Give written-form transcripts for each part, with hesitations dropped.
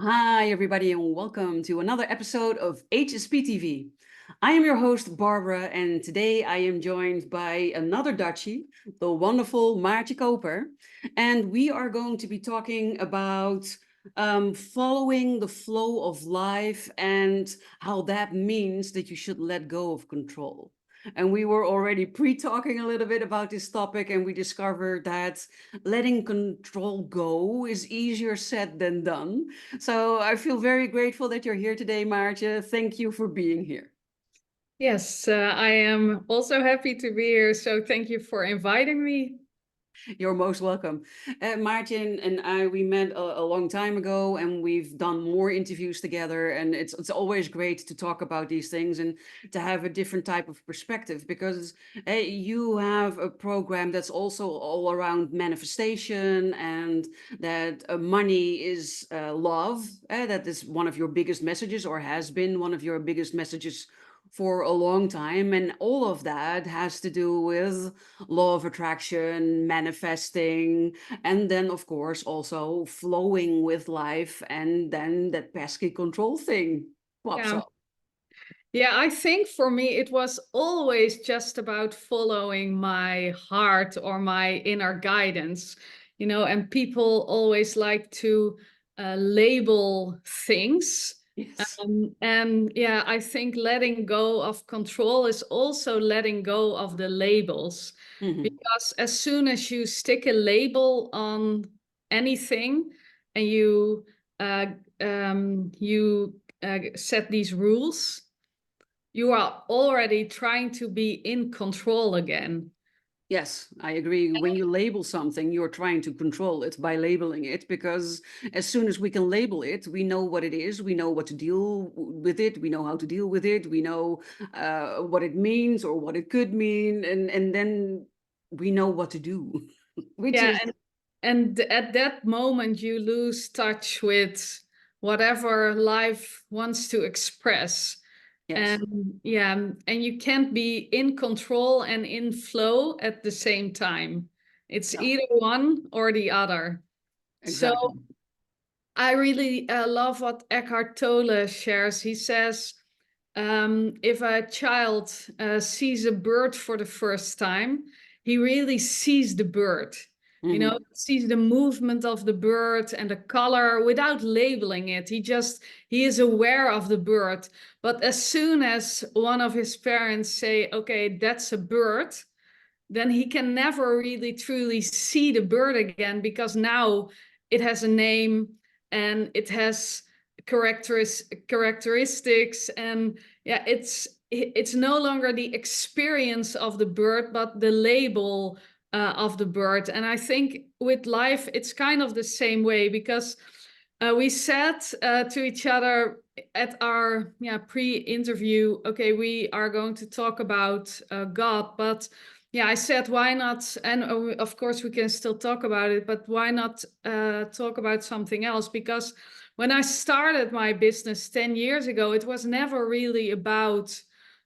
Hi, everybody, and welcome to another episode of HSP TV. I am your host, Barbara, and today I am joined by another Dutchie, the wonderful Maartje Koper. And we are going to be talking about following the flow of life and how that means that you should let go of control. And we were already pre-talking a little bit about this topic, and we discovered that letting control go is easier said than done. So I feel very grateful that you're here today, Maartje. Thank you for being here. Yes, I am also happy to be here. So thank you for inviting me. You're most welcome. Martin and I, we met a long time ago, and we've done more interviews together. And it's always great to talk about these things and to have a different type of perspective, because you have a program that's also all around manifestation, and that money is love. That is one of your biggest messages, or has been one of your biggest messages for a long time. And all of that has to do with law of attraction, manifesting, and then, of course, also flowing with life. And then that pesky control thing pops Yeah. up. Yeah, I think for me, it was always just about following my heart or my inner guidance, and people always like to label things. Yes. And yeah, I think letting go of control is also letting go of the labels. Hmm. Because as soon as you stick a label on anything and uh, you set these rules, you are already trying to be in control again. Yes, I agree. When you label something, you're trying to control it by labeling it, because as soon as we can label it, we know what it is, we know what to deal with it, we know how to deal with it, we know what it means or what it could mean, and then we know what to do, which Yeah, is and at that moment you lose touch with whatever life wants to express. yes, And yeah, and you can't be in control and in flow at the same time. It's no, either one or the other. So exactly. I really love what Eckhart Tolle shares. He says, if a child sees a bird for the first time, he really sees the bird. Hmm. Sees the movement of the bird and the color without labeling it. He is aware of the bird. But as soon as one of his parents say, okay, that's a bird, then he can never really truly see the bird again, because now it has a name and it has characteristics, and yeah, it's no longer the experience of the bird but the label of the bird. And I think with life it's kind of the same way, because we said to each other at our pre-interview, okay, we are going to talk about God, but yeah, I said, why not? And of course, we can still talk about it, but why not talk about something else? Because when I started my business 10 years ago, it was never really about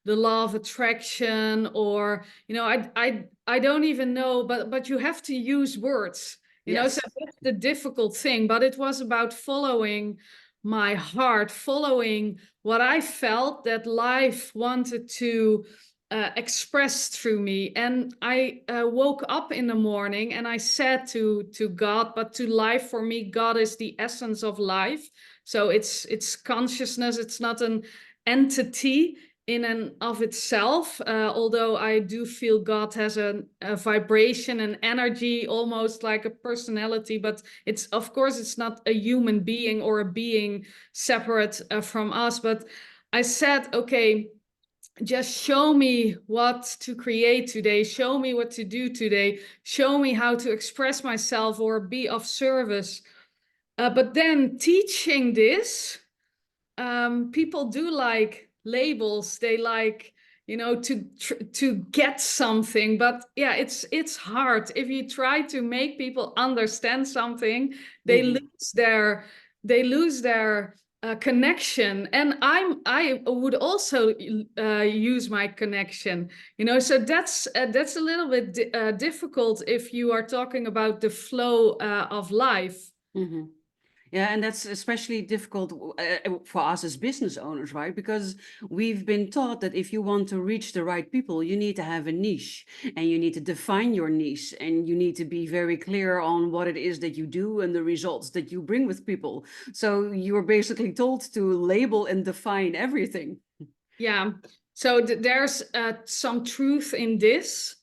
the law of attraction, or, I don't even know, but you have to use words, so Yes. that's the difficult thing. But it was about following my heart, following what I felt that life wanted to expressed through me. And I woke up in the morning and I said to God, but to life, for me, God is the essence of life. So it's consciousness. It's not an entity in and of itself, although I do feel God has a vibration and energy, almost like a personality. But it's, of course, it's not a human being or a being separate from us. But I said, okay, just show me what to create today, show me what to do today, show me how to express myself or be of service. But then teaching this, people do like labels. They like, to get something. But yeah, it's hard. If you try to make people understand something, they Hmm. lose their they lose their connection. And I would also use my connection. So that's a little bit difficult if you are talking about the flow of life. Hmm. Yeah, and that's especially difficult for us as business owners, right? Because we've been taught that if you want to reach the right people, you need to have a niche and you need to define your niche and you need to be very clear on what it is that you do and the results that you bring with people. So you're basically told to label and define everything. Yeah. So there's some truth in this.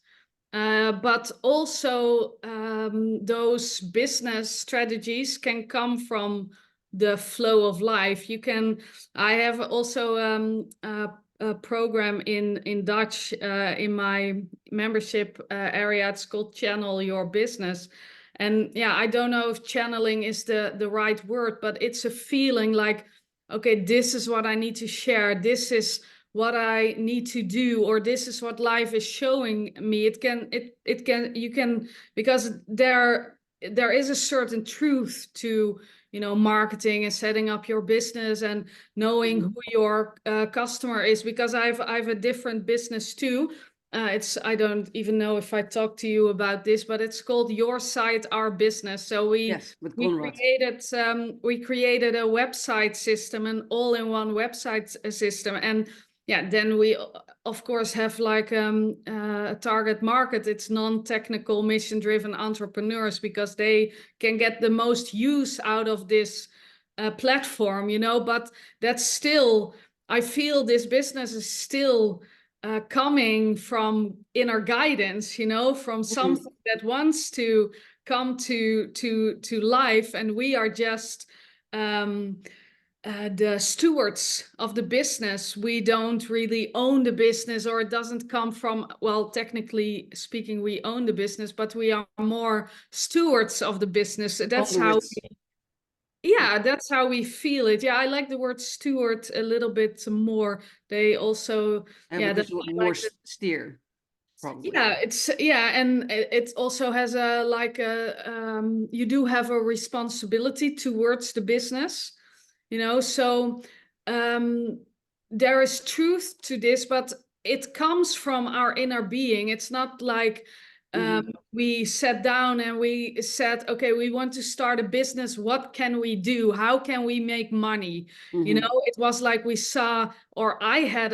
But also, those business strategies can come from the flow of life. I have also a program in Dutch in my membership area. It's called Channel Your Business. And yeah, I don't know if channeling is the right word, but it's a feeling like, okay, this is what I need to share. This is what I need to do, or this is what life is showing me. You can, because there is a certain truth to, marketing and setting up your business and knowing who your customer is, because I've a different business too. I don't even know if I talked to you about this, but it's called Your Site, Our Business. So Yes, with we Conrad. created a website system, an all-in-one website system. And yeah, then we of course have like a target market. It's non-technical, mission-driven entrepreneurs, because they can get the most use out of this platform, but that's still, I feel this business is still coming from inner guidance, from something that wants to come to life, and we are just the stewards of the business. We don't really own the business, or it doesn't come from, well, technically speaking, we own the business, but we are more stewards of the business. Conduits. Yeah, that's how we feel it. Yeah, I like the word steward a little bit more. They also, yeah, Because that, you I more like steer, probably. yeah, and it also has a like a you do have a responsibility towards the business, so um there is truth to this, but it comes from our inner being. It's not like we sat down and we said, okay, we want to start a business. What can we do? How can we make money? It was like we saw, or I had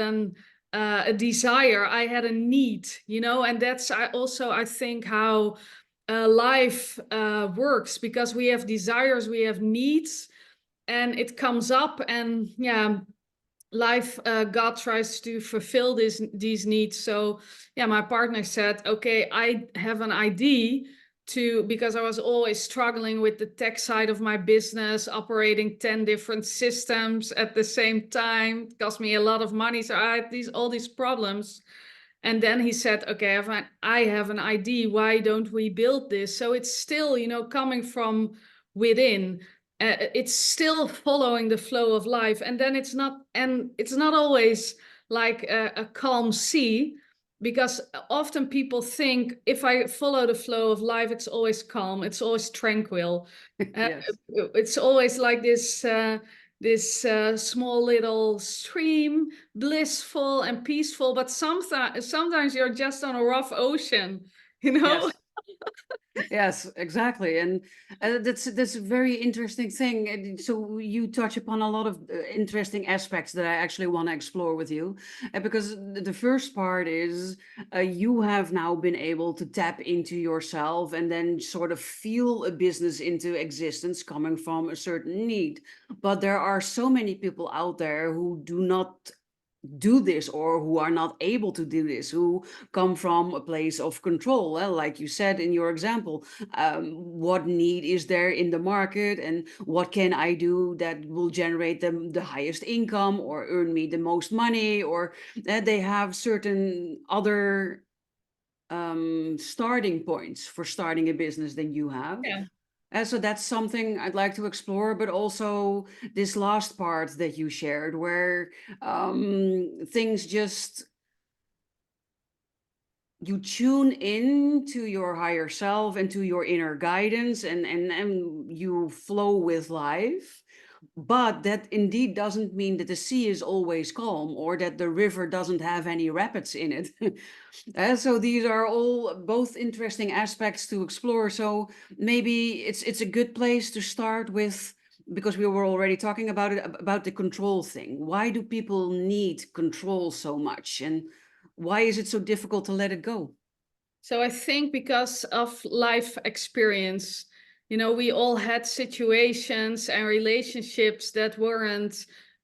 a desire, I had a need, and that's I think how life works, because we have desires, we have needs, and it comes up, and yeah, life, God tries to fulfill these needs. So yeah, my partner said, okay, I have an idea because I was always struggling with the tech side of my business, operating 10 different systems at the same time. It cost me a lot of money, so I had all these problems. And then he said, okay, I have an idea. Why don't we build this? So it's still, coming from within. It's still following the flow of life. And then it's not always like a calm sea, because often people think if I follow the flow of life, it's always calm. It's always tranquil. Yes. It's always like this small little stream, blissful and peaceful, but sometimes you're just on a rough ocean, Yes. Yes, exactly, and that's a very interesting thing. And so you touch upon a lot of interesting aspects that I actually want to explore with you, because the first part is you have now been able to tap into yourself and then sort of feel a business into existence coming from a certain need. But there are so many people out there who do not do this or who are not able to do this, who come from a place of control. Well, like you said in your example, what need is there in the market and what can I do that will generate them the highest income or earn me the most money, or that they have certain other starting points for starting a business than you have. Yeah. So that's something I'd like to explore, but also this last part that you shared, where things just you tune in to your higher self and to your inner guidance, and you flow with life. But that indeed doesn't mean that the sea is always calm or that the river doesn't have any rapids in it. So these are all both interesting aspects to explore. So maybe it's a good place to start with because we were already talking about it, about the control thing. Why do people need control so much? And why is it so difficult to let it go? So I think because of life experience, you know, we all had situations and relationships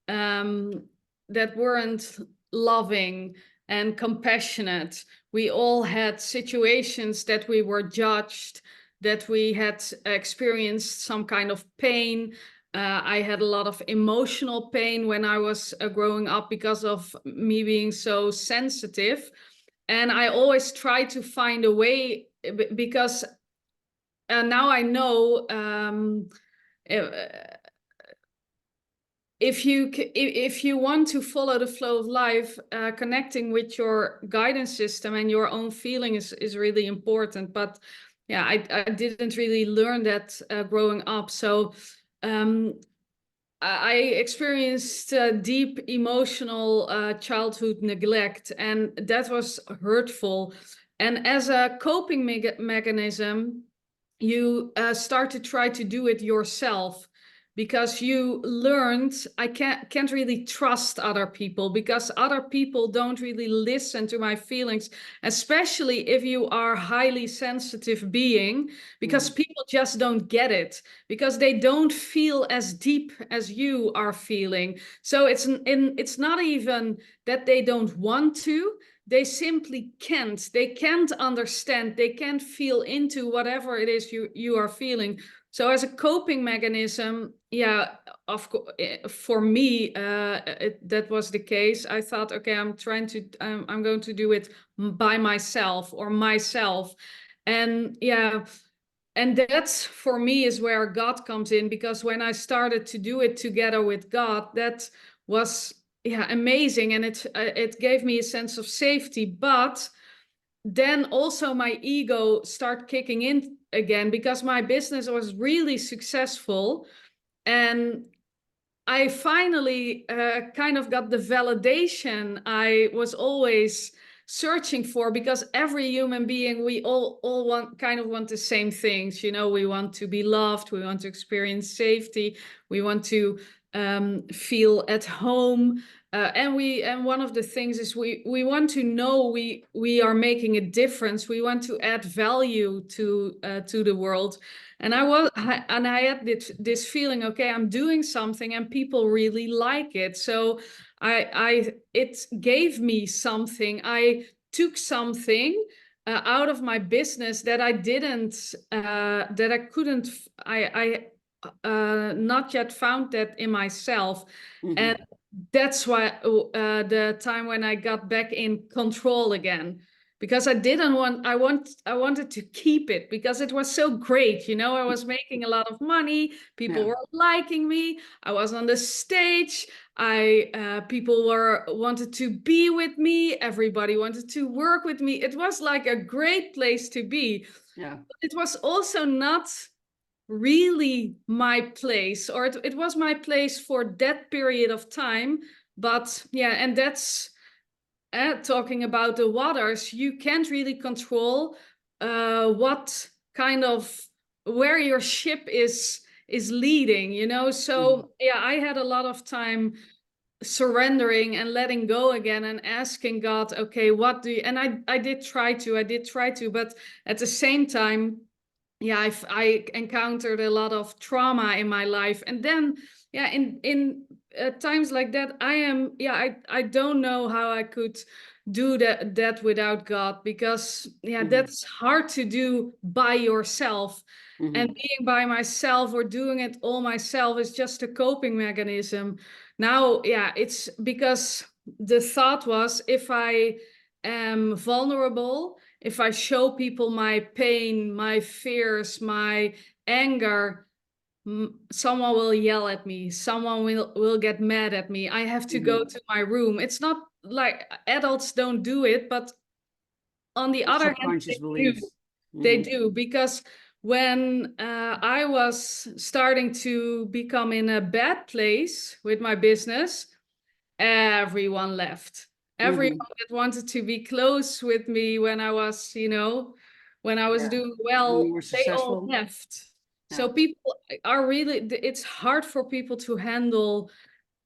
um, that weren't loving and compassionate. We all had situations that we were judged, that we had experienced some kind of pain. I had a lot of emotional pain when I was growing up because of me being so sensitive. And I always try to find a way because now I know uh, if you want to follow the flow of life, connecting with your guidance system and your own feeling is really important. But yeah, I didn't really learn that growing up. So um, I experienced deep emotional childhood neglect, and that was hurtful. And as a coping mechanism, you start to try to do it yourself because you learned I can't really trust other people because other people don't really listen to my feelings, especially if you are a highly sensitive being, because people just don't get it because they don't feel as deep as you are feeling. So it's not even that they don't want to, they simply can't. They can't understand, they can't feel into whatever it is you are feeling. So as a coping mechanism, yeah, of course, for me, that was the case. I thought, okay, I'm going to do it by myself or myself. And yeah, and that's for me is where God comes in, because when I started to do it together with God, that was, yeah, amazing, and it gave me a sense of safety. But then also my ego start kicking in again because my business was really successful, and I finally kind of got the validation I was always searching for, because every human being, we all want the same things. You know, we want to be loved, we want to experience safety, we want to feel at home, and one of the things is we want to know we are making a difference. We want to add value to the world. And I had this feeling, okay, I'm doing something and people really like it. So it gave me something. I took something out of my business that I didn't, that I couldn't, I not yet found that in myself. And that's why the time when I got back in control again, because I wanted to keep it because it was so great. You know, I was making a lot of money, people Yeah. were liking me, I was on the stage, I people were wanted to be with me, everybody wanted to work with me. It was like a great place to be. Yeah. But it was also not really my place, or it was my place for that period of time. But yeah, and that's talking about the waters, you can't really control what kind of where your ship is leading, you know. So yeah, I had a lot of time surrendering and letting go again and asking God, okay, what do you, and I did try to, but at the same time, yeah, I encountered a lot of trauma in my life. And then yeah, in times like that, I don't know how I could do that without God, because yeah, that's hard to do by yourself. And being by myself or doing it all myself is just a coping mechanism. Now, yeah, it's because the thought was, if I am vulnerable, if I show people my pain, my fears, my anger, someone will yell at me, someone will get mad at me, I have to go to my room. It's not like adults don't do it, but on the other hand, Subconscious they do. beliefs. They do, because when I was starting to become in a bad place with my business, everyone left. Everyone that wanted to be close with me when I was, you know, when I was Yeah. doing When well, you were they all successful. left. So Yeah. people are really, it's hard for people to handle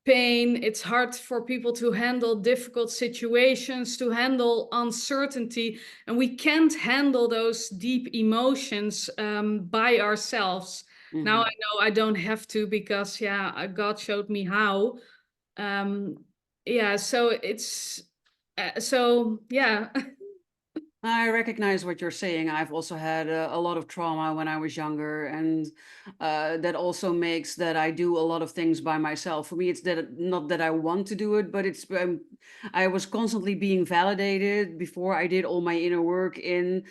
pain. It's hard for people to handle difficult situations, to handle uncertainty. And we can't handle those deep emotions by ourselves. Now Hmm. I know I don't have to, because God showed me how. Yeah, so it's so yeah. I recognize what you're saying. I've also had a lot of trauma when I was younger, and that also makes that I do a lot of things by myself. For me, it's that not that I want to do it, but it's I was constantly being validated before I did all my inner work. In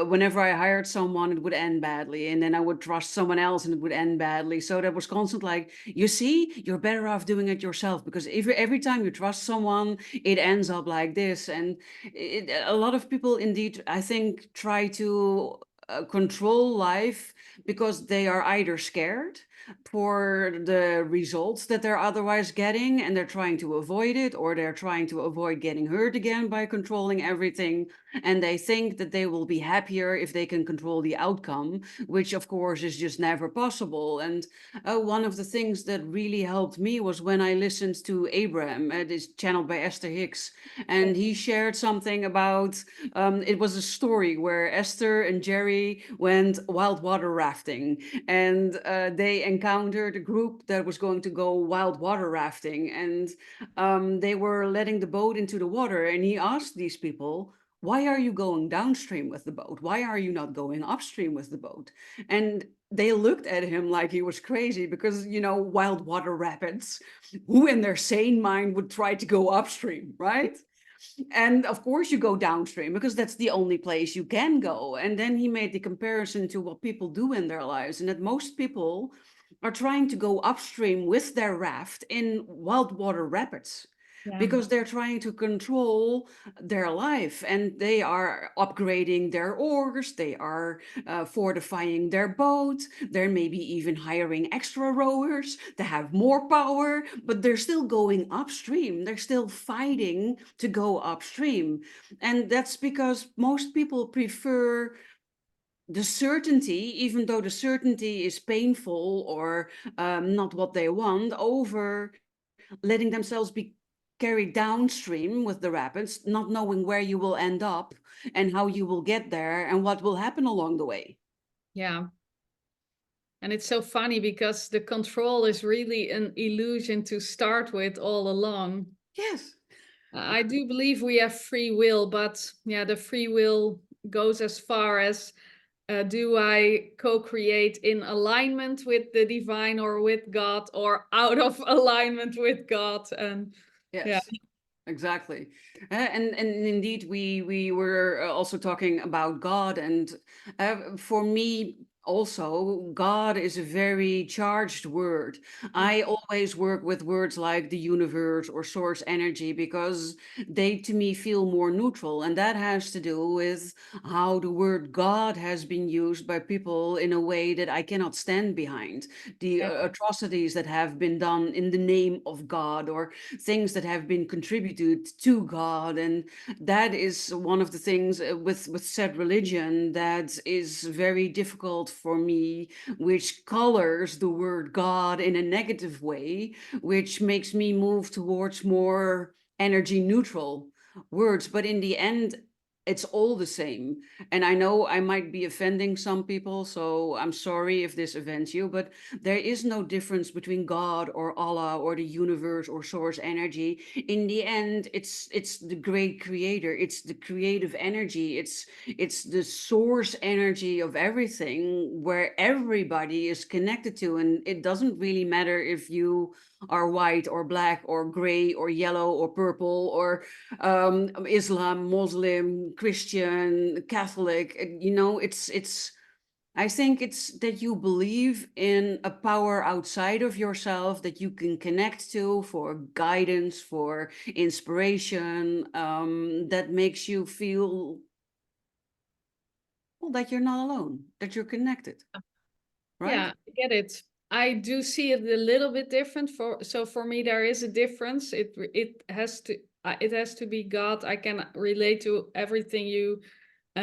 whenever I hired someone, it would end badly, and then I would trust someone else, and it would end badly. So that was constant. Like, you see, you're better off doing it yourself, because if every time you trust someone, it ends up like this. And a lot of people indeed, I think, try to control life because they are either scared for the results that they're otherwise getting, and they're trying to avoid it, or they're trying to avoid getting hurt again by controlling everything. And they think that they will be happier if they can control the outcome, which of course is just never possible. And one of the things that really helped me was when I listened to Abraham, it is channeled by Esther Hicks, and he shared something about it was a story where Esther and Jerry went wild water rafting, and they encountered a group that was going to go wild water rafting, and they were letting the boat into the water, and he asked these people, why are you going downstream with the boat? Why are you not going upstream with the boat? And they looked at him like he was crazy, because, wild water rapids, who in their sane mind would try to go upstream, right? And of course you go downstream because that's the only place you can go. And then he made the comparison to what people do in their lives, and that most people are trying to go upstream with their raft in wild water rapids, Yeah. because they're trying to control their life, and they are upgrading their oars, they are fortifying their boat, they're maybe even hiring extra rowers to have more power, but they're still going upstream, they're still fighting to go upstream. And that's because most people prefer the certainty, even though the certainty is painful or not what they want, over letting themselves be carried downstream with the rapids, not knowing where you will end up and how you will get there and what will happen along the way. Yeah. And it's so funny because the control is really an illusion to start with all along. Yes. I do believe we have free will, but yeah, the free will goes as far as do I co-create in alignment with the divine or with God, or out of alignment with God? And yeah, Yes. Exactly. And indeed, we were also talking about God, and for me also, God is a very charged word. I always work with words like the universe or source energy, because they to me feel more neutral, and that has to do with how the word God has been used by people in a way that I cannot stand behind. The yeah, atrocities that have been done in the name of God, or things that have been contributed to God. And that is one of the things with said religion that is very difficult for me, which colors the word God in a negative way, which makes me move towards more energy neutral words. But in the end, it's all the same. And I know I might be offending some people, so I'm sorry if this offends you, but there is no difference between God or Allah or the universe or source energy. In the end, it's the great creator. It's the creative energy. It's the source energy of everything, where everybody is connected to. And it doesn't really matter if you are white or black or gray or yellow or purple or Islam, Muslim, Christian, Catholic. It's I think it's that you believe in a power outside of yourself that you can connect to for guidance, for inspiration, that makes you feel, well, that you're not alone, that you're connected, right? yeah, I get it. I do see it a little bit different. For me, there is a difference. It has to be God. I can relate to everything you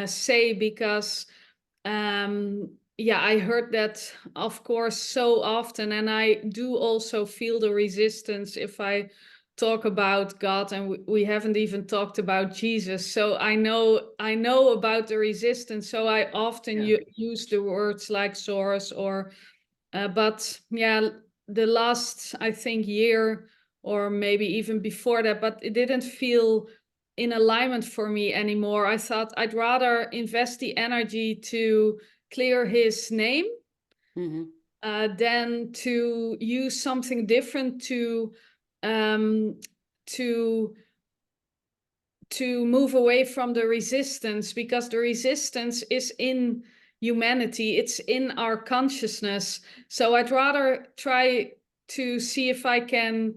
say, because um yeah, I heard that, of course, so often, and I do also feel the resistance if I talk about God, and we haven't even talked about Jesus. So I know about the resistance. So I often Yeah. use the words like source or, but yeah, the last, I think, year or maybe even before that, but it didn't feel in alignment for me anymore. I thought I'd rather invest the energy to clear his name Hmm. than to use something different um, to to move away from the resistance, because the resistance is in humanity, it's in our consciousness. So I'd rather try to see if I can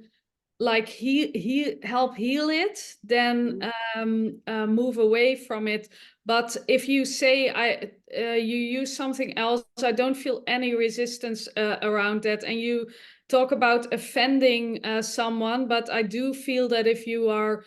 like he help heal it than move away from it. But if you say you use something else, I don't feel any resistance around that. And you talk about offending someone, but I do feel that if you are,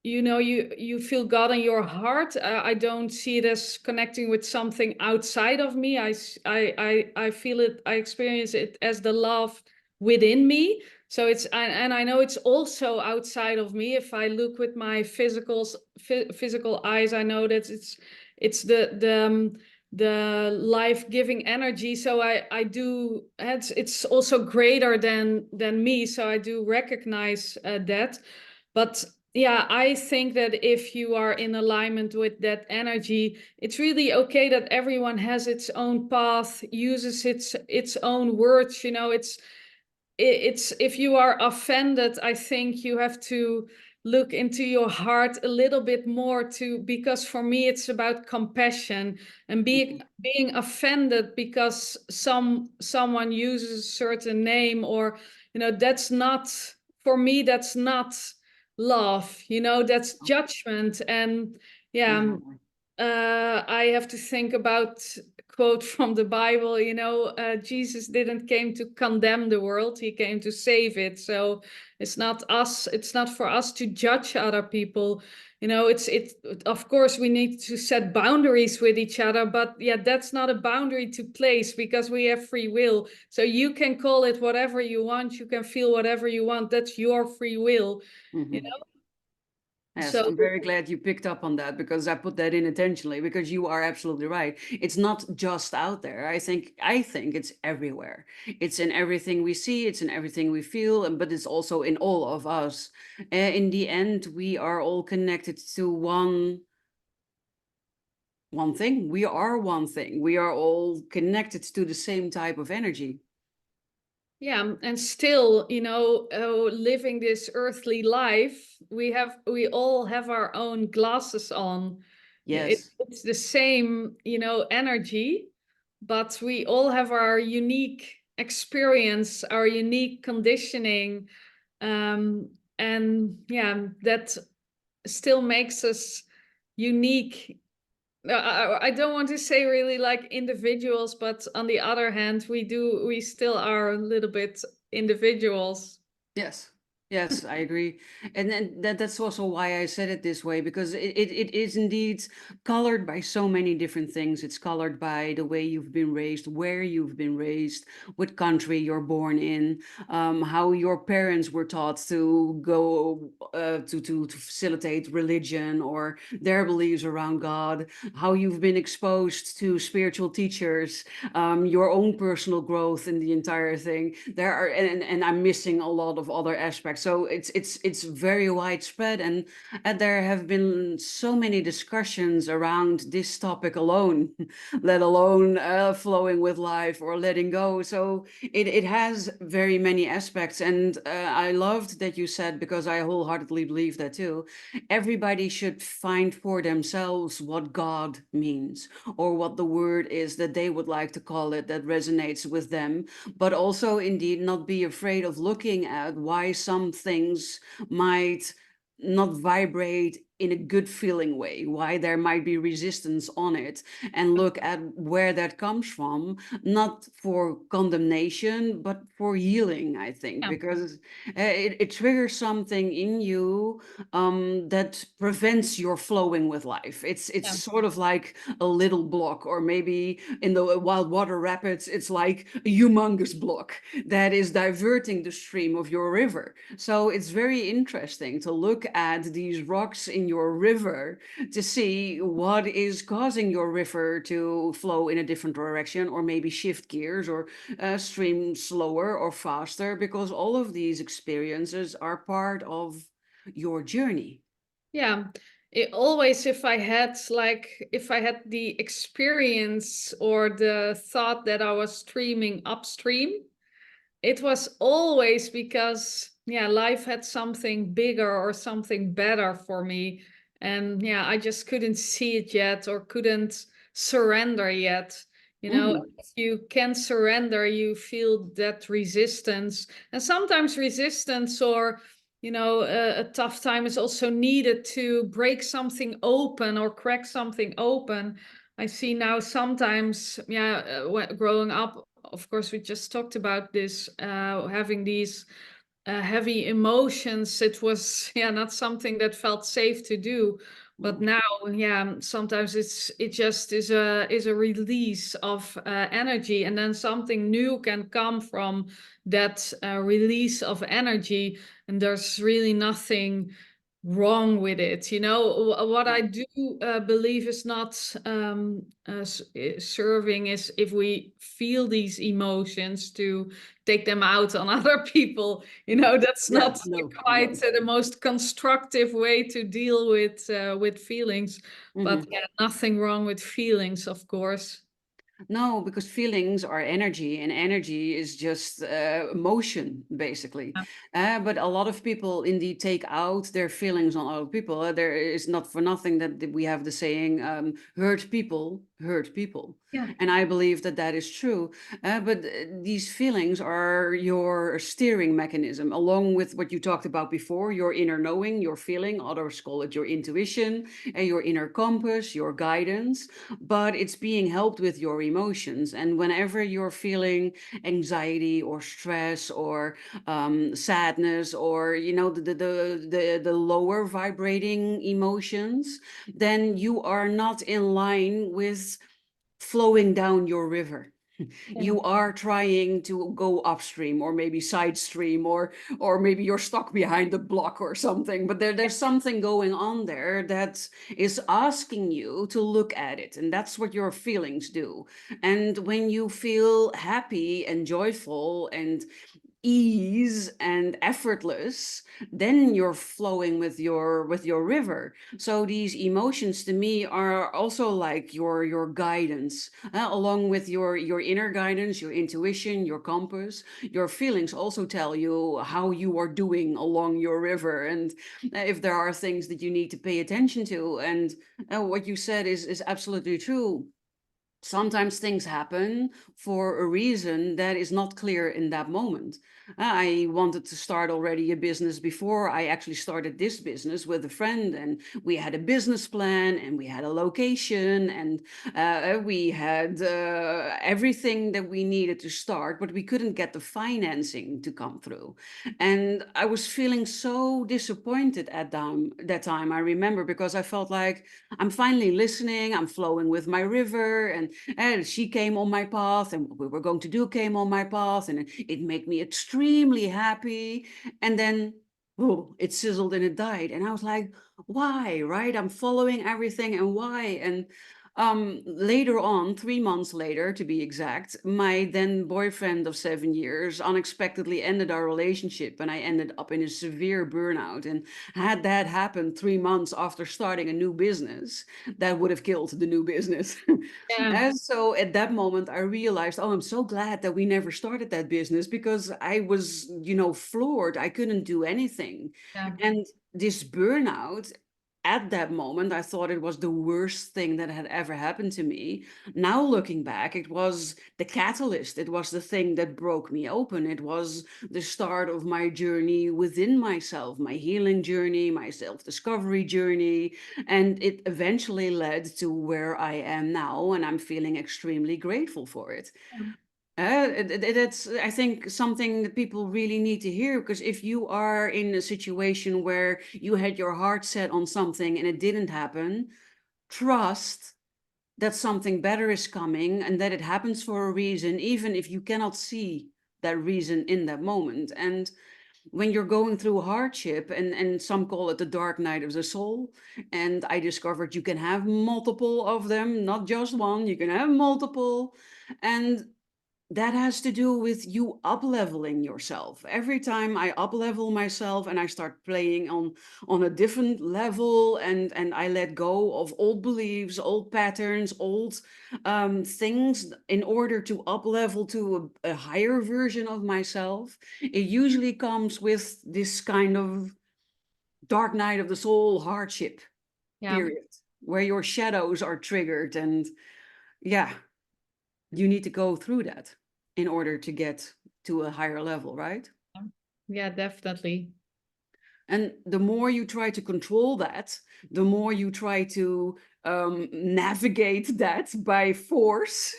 you know, you feel God in your heart, I don't see it as connecting with something outside of me. I feel it, I experience it as the love within me. So it's, and I know it's also outside of me. If I look with my physical eyes, I know that it's the life-giving energy. So I do, it's also greater than me. So I do recognize that. But yeah, I think that if you are in alignment with that energy, it's really okay that everyone has its own path, uses its own words. You know, it's if you are offended, I think you have to look into your heart a little bit more, to, because for me it's about compassion. And being offended because someone uses a certain name, or, you know, that's not, for me that's not love, you know, that's judgment. And yeah, Yeah. I have to think about a quote from the Bible, you know, Jesus didn't came to condemn the world, he came to save it. So it's not us, it's not for us to judge other people. You know, it's of course we need to set boundaries with each other, but yeah, that's not a boundary to place, because we have free will. So you can call it whatever you want, you can feel whatever you want, that's your free will, you Hmm. know. Yes, So I'm very glad you picked up on that, because I put that in intentionally, because you are absolutely right. It's not just out there. I think it's everywhere. It's in everything we see, it's in everything we feel, but it's also in all of us. In the end, we are all connected to one thing. We are one thing. We are all connected to the same type of energy. yeah, and still, you know, living this earthly life, we all have our own glasses on. Yeah, Yes. it's the same, you know, energy, but we all have our unique experience, our unique conditioning, and yeah, that still makes us unique. I don't want to say really like individuals, but on the other hand, we still are a little bit individuals. Yes. Yes, I agree. And then that's also why I said it this way, because it is indeed colored by so many different things. It's colored by the way you've been raised, where you've been raised, what country you're born in, how your parents were taught to go to facilitate religion or their beliefs around God, how you've been exposed to spiritual teachers, your own personal growth in the entire thing. There are, and I'm missing a lot of other aspects. So it's very widespread, and there have been so many discussions around this topic alone, let alone flowing with life or letting go. So it has very many aspects, and I loved that you said, because I wholeheartedly believe that too. Everybody should find for themselves what God means, or what the word is that they would like to call it, that resonates with them, but also indeed not be afraid of looking at why some things might not vibrate in a good feeling way, why there might be resistance on it, and look at where that comes from, not for condemnation, but for healing, I think, Yeah, because it triggers something in you that prevents your flowing with life. It's yeah, sort of like a little block, or maybe in the wild water rapids, it's like a humongous block that is diverting the stream of your river. So it's very interesting to look at these rocks in your river to see what is causing your river to flow in a different direction, or maybe shift gears, or stream slower or faster, because all of these experiences are part of your journey. yeah. It always, if I had if I had the experience or the thought that I was streaming upstream, it was always because, yeah, life had something bigger or something better for me. And yeah, I just couldn't see it yet or couldn't surrender yet. You know, Mhm. if you can surrender, you feel that resistance. And sometimes resistance or, a tough time is also needed to break something open or crack something open. I see now sometimes, yeah, growing up, of course, we just talked about this, having these heavy emotions. It was, yeah, not something that felt safe to do. But Mm. now, yeah, sometimes it just is a release of energy, and then something new can come from that release of energy, and there's really nothing wrong with it. What I do believe is not serving is if we feel these emotions to take them out on other people. That's Yeah, not no, quite no. the most constructive way to deal with feelings. But Mhm. yeah, nothing wrong with feelings, of course. No, because feelings are energy, and energy is just emotion, basically. Yeah, But a lot of people indeed take out their feelings on other people. There is not for nothing that we have the saying, hurt people hurt people. yeah, And I believe that that is true. But these feelings are your steering mechanism, along with what you talked about before, your inner knowing, your feeling. Others call it your intuition, your inner compass, your guidance, but it's being helped with your emotions. And whenever you're feeling anxiety or stress or sadness, or the lower vibrating emotions, then you are not in line with flowing down your river. yeah, You are trying to go upstream, or maybe side stream, or maybe you're stuck behind a block or something, but there's something going on there that is asking you to look at it, and that's what your feelings do. And when you feel happy and joyful and ease and effortless, then you're flowing with your river. So these emotions to me are also like your guidance, along with your inner guidance, your intuition, your compass. Your feelings also tell you how you are doing along your river, and if there are things that you need to pay attention to. And what you said is absolutely true. Sometimes things happen for a reason that is not clear in that moment. I wanted to start already a business before I actually started this business with a friend, and we had a business plan, and we had a location, and we had everything that we needed to start, but we couldn't get the financing to come through. And I was feeling so disappointed at that time, I remember, because I felt like I'm finally listening, I'm flowing with my river, and she came on my path, and what we were going to do came on my path, and it made me extremely happy. And then, oh, it sizzled and it died. And I was like, why, right? I'm following everything, and why? And later on, 3 months later to be exact, my then boyfriend of 7 years unexpectedly ended our relationship, and I ended up in a severe burnout. And had that happened 3 months after starting a new business, that would have killed the new business. yeah, And so at that moment, I realized, oh, I'm so glad that we never started that business, because I was, floored. I couldn't do anything. yeah, And this burnout, at that moment, I thought it was the worst thing that had ever happened to me. Now, looking back, it was the catalyst. It was the thing that broke me open. It was the start of my journey within myself, my healing journey, my self discovery journey. And it eventually led to where I am now. And I'm feeling extremely grateful for it. That's, I think, something that people really need to hear, because if you are in a situation where you had your heart set on something and it didn't happen, trust that something better is coming and that it happens for a reason, even if you cannot see that reason in that moment. And when you're going through hardship, and some call it the dark night of the soul, and I discovered you can have multiple of them, not just one, you can have multiple. And that has to do with you up leveling yourself. Every time I up level myself and I start playing on a different level, and I let go of old beliefs, old patterns, old things in order to up level to a higher version of myself, it usually comes with this kind of dark night of the soul hardship Yeah. period, where your shadows are triggered. And yeah, you need to go through that in order to get to a higher level, right? Yeah, definitely. And the more you try to control that, the more you try to navigate that by force,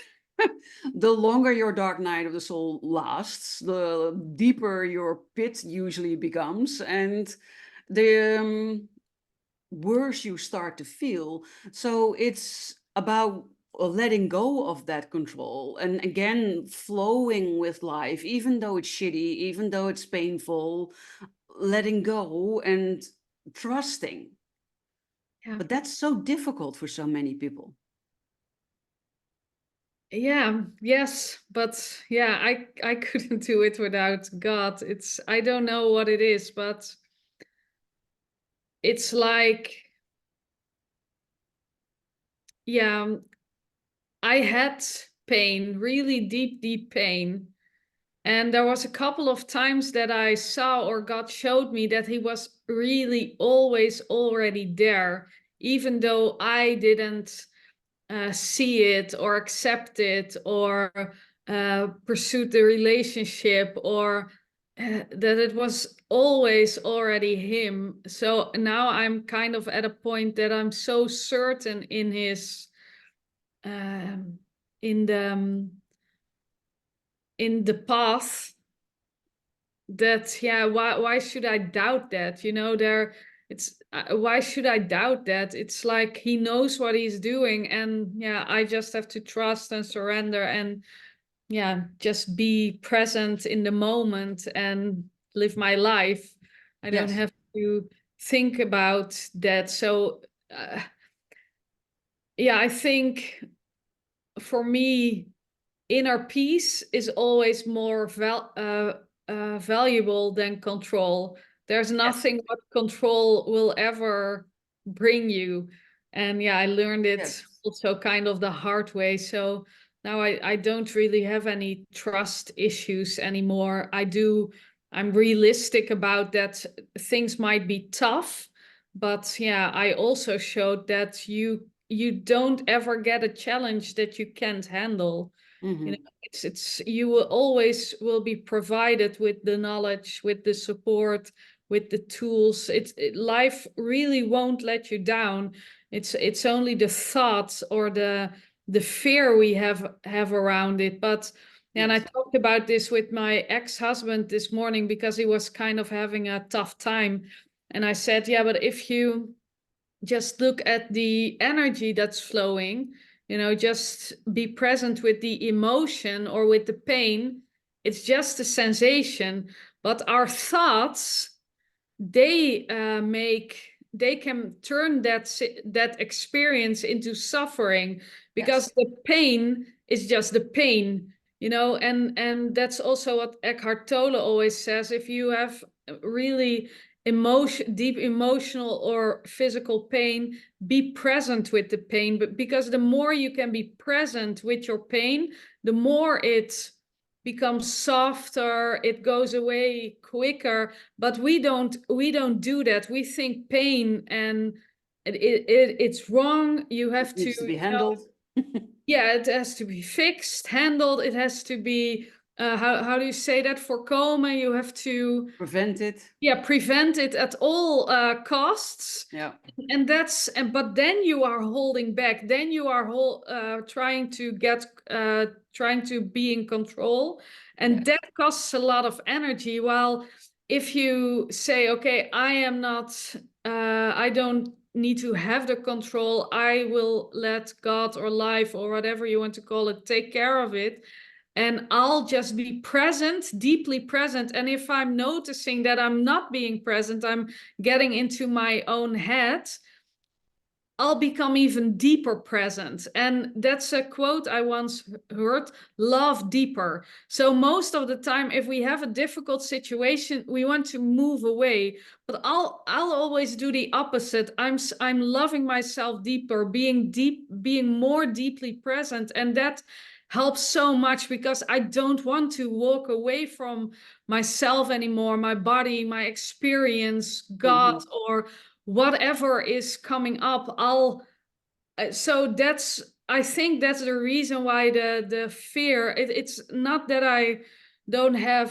the longer your dark night of the soul lasts, the deeper your pit usually becomes, and the worse you start to feel. So it's about letting go of that control and again flowing with life, even though it's shitty, even though it's painful, letting go and trusting. Yeah. But that's so difficult for so many people. Yeah, yes, but yeah, I couldn't do it without God. It's I don't know what it is, but it's like, yeah, I had pain, really deep, deep pain. And there was a couple of times that I saw, or God showed me, that he was really always already there, even though I didn't see it or accept it or pursue the relationship, or that it was always already him. So now I'm kind of at a point that I'm so certain in his um, in the in the path, that yeah, why should I doubt that, there, it's why should I doubt that? It's like he knows what he's doing, and yeah, I just have to trust and surrender, and yeah, just be present in the moment and live my life. I don't Yes. have to think about that. So uh, yeah, I think for me, inner peace is always more valuable than control. There's Yes. nothing what control will ever bring you. And yeah, I learned it Yes. also kind of the hard way. So now I don't really have any trust issues anymore. I'm realistic about that. Things might be tough, but yeah, I also showed that you don't ever get a challenge that you can't handle. Hmm. It's you will always will be provided with the knowledge, with the support, with the tools. Life really won't let you down. It's only the thoughts or the fear we have around it. But and I Yes. talked about this with my ex-husband this morning, because he was kind of having a tough time, and I said, yeah, but if you just look at the energy that's flowing, just be present with the emotion or with the pain. It's just a sensation. But our thoughts, they they can turn that experience into suffering, Yes. because the pain is just the pain, and that's also what Eckhart Tolle always says. If you have really deep emotional or physical pain, be present with the pain. But because the more you can be present with your pain, the more it becomes softer, it goes away quicker. But we don't do that. We think pain and it's wrong. You have It needs to be you know, handled. yeah, it has to be fixed, handled. It has to be, how do you say that? Voorkomen. You have to, Prevent it. yeah, prevent it at all costs. Yeah. And but then you are holding back. Then you are trying to be in control, and Yes. that costs a lot of energy. While if you say, okay, I don't need to have the control. I will let God or life or whatever you want to call it take care of it. And I'll just be present, deeply present. And if I'm noticing that I'm not being present, I'm getting into my own head, I'll become even deeper present. And that's a quote I once heard, love deeper. So most of the time, if we have a difficult situation, we want to move away. But I'll always do the opposite. I'm loving myself deeper, being more deeply present. And that helps so much because I don't want to walk away from myself anymore, my body, my experience, God, Mhm. or whatever is coming up. So that's, I think that's the reason why the fear, it's not that I don't have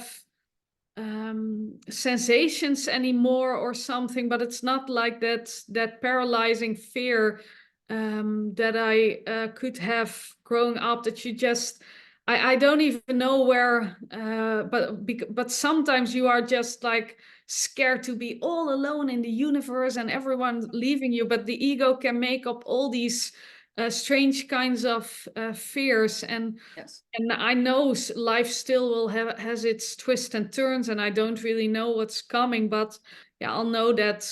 sensations anymore or something, but it's not like that paralyzing fear that I could have growing up, that you just, I don't even know where, but sometimes you are just like scared to be all alone in the universe and everyone leaving you, but the ego can make up all these strange kinds of fears. Yes. And I know life still has its twists and turns, and I don't really know what's coming, but yeah, I'll know that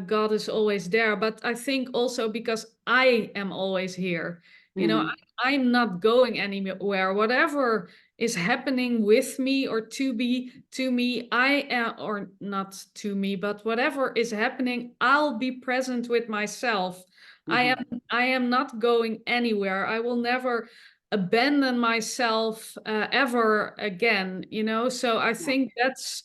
God is always there. But I think also because I am always here, Mhm. I'm not going anywhere. Whatever is happening with me or to me, I am, or not to me, but whatever is happening, I'll be present with myself. I Mhm. am I am not going anywhere. I will never abandon myself ever again, so I Yeah. think that's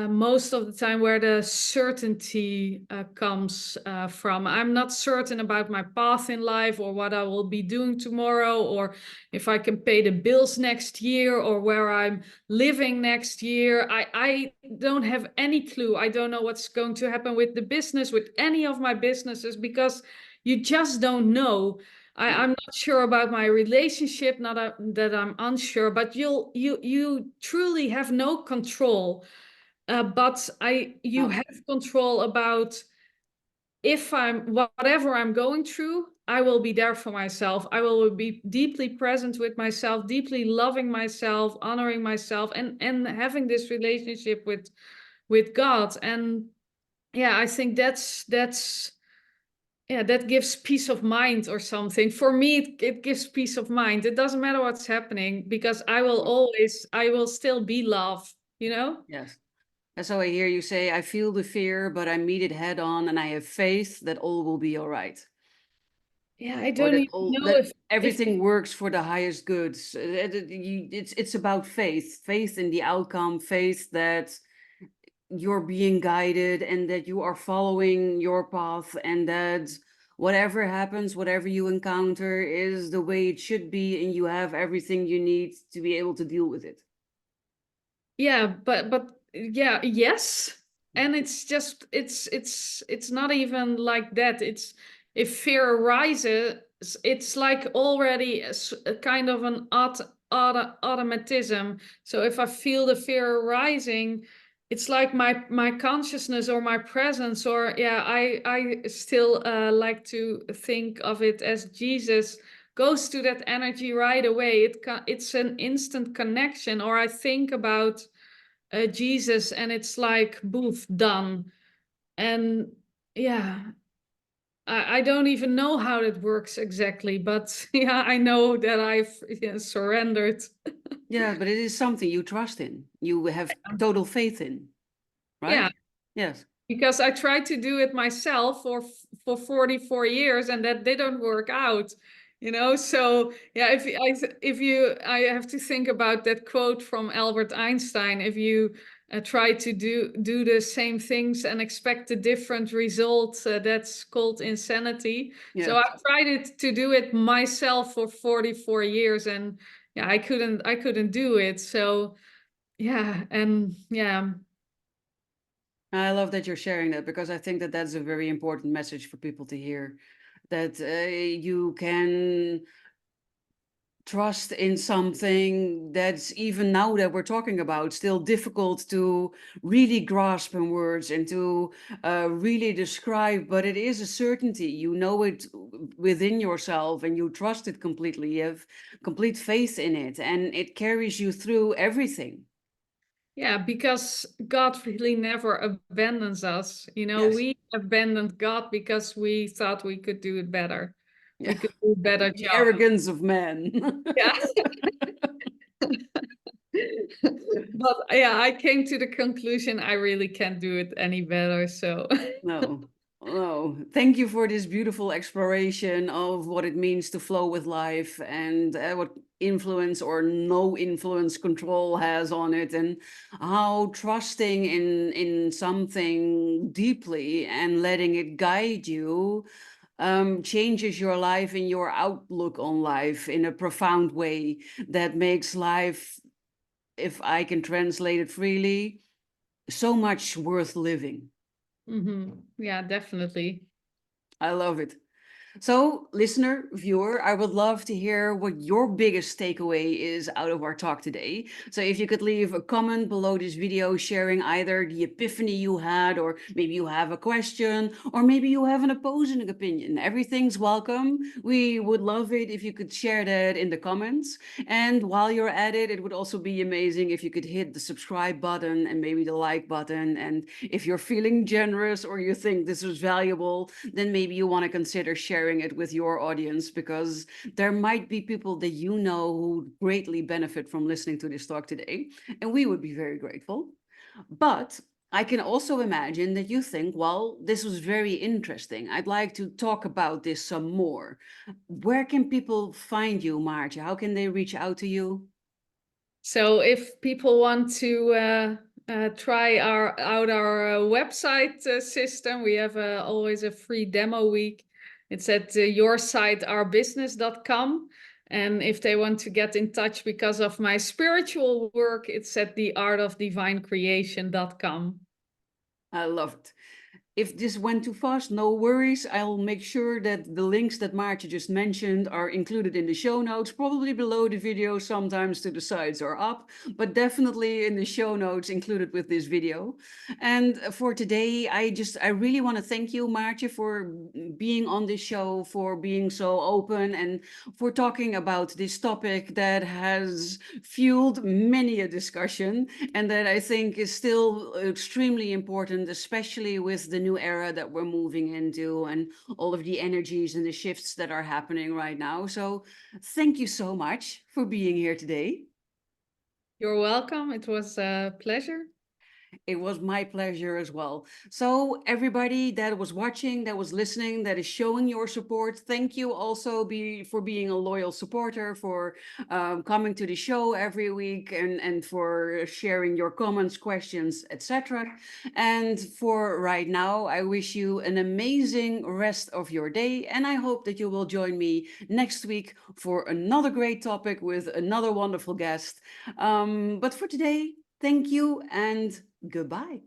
most of the time where the certainty comes from. I'm not certain about my path in life or what I will be doing tomorrow, or if I can pay the bills next year, or where I'm living next year. I don't have any clue. I don't know what's going to happen with the business, with any of my businesses, because you just don't know. I'm not sure about my relationship, not that I'm unsure, but you truly have no control. But you No. have control about, if whatever I'm going through, I will be there for myself. I will be deeply present with myself, deeply loving myself, honoring myself, and having this relationship with God. And yeah, I think that's yeah, that gives peace of mind or something. For me, it gives peace of mind. It doesn't matter what's happening, because I will still be love. Yes. And so I hear you say, I feel the fear, but I meet it head on and I have faith that all will be all right. Yeah, I Or don't that even all know that if everything works for the highest goods. It's about faith, faith in the outcome, faith that you're being guided and that you are following your path, and that whatever happens, whatever you encounter is the way it should be, and you have everything you need to be able to deal with it. yeah, but yeah, yes. And it's just it's not even like that. It's, if fear arises, it's like already a kind of an automatism. So if I feel the fear arising, it's like my consciousness or my presence, or yeah, I still like to think of it as Jesus goes to that energy right away. It's an instant connection. Or I think about Jesus, and it's like boof, done. And yeah, I don't even know how it works exactly, but yeah, I know that I've, yeah, surrendered. Yeah, but it is something you trust in, you have total faith in, Yeah, right? Yes. because I tried to do it myself for 44 years, and that didn't work out. So yeah, if you I have to think about that quote from Albert Einstein. If you try to do the same things and expect a different result. That's called insanity. Yeah. So I've tried to do it myself for 44 years, and yeah, I couldn't do it. So yeah, and yeah. I love that you're sharing that because I think that that's a very important message for people to hear. That you can trust in something that's, even now that we're talking about, still difficult to really grasp in words and to really describe, but it is a certainty. You know it within yourself and you trust it completely. You have complete faith in it and it carries you through everything. Yeah, because God really never abandons us. You know, Yes. we abandoned God because we thought we could do it better. Yeah. We could do a better The job. arrogance of man. Yeah. But yeah, I came to the conclusion I really can't do it any better. So No, no. Thank you for this beautiful exploration of what it means to flow with life and what influence or no influence control has on it, and how trusting in something deeply and letting it guide you changes your life and your outlook on life in a profound way that makes life, if I can translate it freely, so much worth living. yeah, definitely. I love it. So, listener, viewer, I would love to hear what your biggest takeaway is out of our talk today. So, if you could leave a comment below this video sharing either the epiphany you had, or maybe you have a question, or maybe you have an opposing opinion, everything's welcome. We would love it if you could share that in the comments. And while you're at it, it would also be amazing if you could hit the subscribe button and maybe the like button. And if you're feeling generous or you think this was valuable, then maybe you want to consider sharing it with your audience, because there might be people that you know who greatly benefit from listening to this talk today, and we would be very grateful. But I can also imagine that you think, well, this was very interesting. I'd like to talk about this some more. Where can people find you, Maartje? How can they reach out to you? So if people want to try out our website system, we have always a free demo week. It's at yoursiteourbusiness.com. And if they want to get in touch because of my spiritual work, it's at theartofdivinecreation.com. I love it. If this went too fast, no worries. I'll make sure that the links that Maartje just mentioned are included in the show notes, probably below the video, sometimes to the sides or up, but definitely in the show notes included with this video. And for today, I really want to thank you, Maartje, for being on this show, for being so open, and for talking about this topic that has fueled many a discussion and that I think is still extremely important, especially with the new era that we're moving into and all of the energies and the shifts that are happening right now. So thank you so much for being here today. You're welcome. It was a pleasure. It was my pleasure as well. So everybody that was watching, that was listening, that is showing your support, thank you also for being a loyal supporter, for coming to the show every week, and for sharing your comments, questions, etc. And for right now, I wish you an amazing rest of your day, and I hope that you will join me next week for another great topic with another wonderful guest. But for today, thank you and goodbye.